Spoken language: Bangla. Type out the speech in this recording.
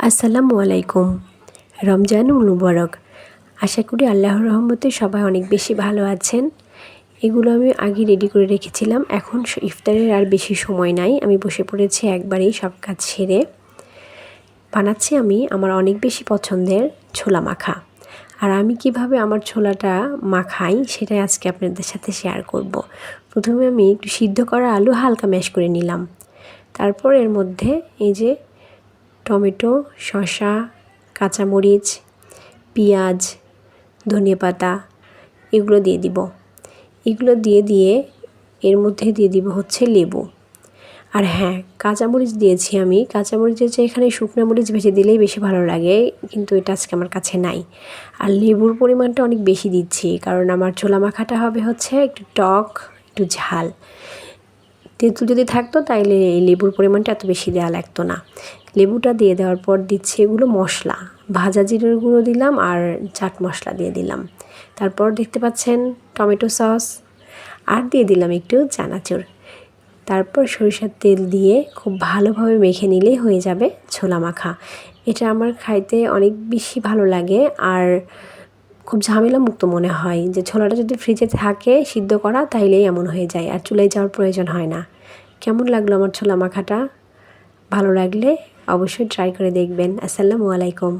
আসসালামু আলাইকুম। রমজান মুবারক। আশা করি আল্লাহর রহমতে সবাই অনেক বেশি ভালো আছেন। এগুলো আমি আগে রেডি করে রেখেছিলাম। এখন ইফতারের আর বেশি সময় নাই। আমি বসে পড়েছি একবারেই সব কাজ সেরে। বানাচ্ছি আমি আমার অনেক বেশি পছন্দের ছোলা মাখা। আর আমি কিভাবে আমার ছোলাটা মাখাই সেটাই আজকে আপনাদের সাথে শেয়ার করব। প্রথমে আমি একটু সিদ্ধ করা আলু হালকা ম্যাশ করে নিলাম। তারপর এর মধ্যে এই যে টমেটো, শসা, কাঁচামরিচ, পেঁয়াজ, ধনিয়াপাতা এগুলো দিয়ে দিব। এগুলো দিয়ে এর মধ্যে দিয়ে দিব হচ্ছে লেবু। আর হ্যাঁ, কাঁচামরিচ দিয়েছি আমি। কাঁচামরিচের চেয়ে এখানে শুকনো মরিচ ভেজে দিলেই বেশি ভালো লাগে, কিন্তু এটা আজকে আমার কাছে নাই। আর লেবুর পরিমাণটা অনেক বেশি দিচ্ছি, কারণ আমার ছোলা মাখাটা হবে হচ্ছে একটু টক, একটু ঝাল। তেঁতুল যদি থাকতো তাইলে এই লেবুর পরিমাণটা এত বেশি দেওয়া লাগতো না। লেবুটা দিয়ে দেওয়ার পর দিচ্ছি এগুলো মশলা, ভাজা জিরের গুঁড়ো দিলাম আর চাট মশলা দিয়ে দিলাম। তারপর দেখতে পাচ্ছেন টমেটো সস, আর দিয়ে দিলাম একটু চানাচুর। তারপর সরিষার তেল দিয়ে খুব ভালোভাবে মেখে নিলেই হয়ে যাবে ছোলা মাখা। এটা আমার খাইতে অনেক বেশি ভালো লাগে আর খুব ঝামেলা মুক্ত মনে হয়, যে ছোলাটা যদি ফ্রিজে থাকে সিদ্ধ করা তাইলেই এমন হয়ে যায়, আর চুলায় যাওয়ার প্রয়োজন হয় না। কেমন লাগলো আমার ছোলা মাখাটা? ভালো লাগলে অবশ্যই ট্রাই করে দেখবেন। আসসালামু আলাইকুম।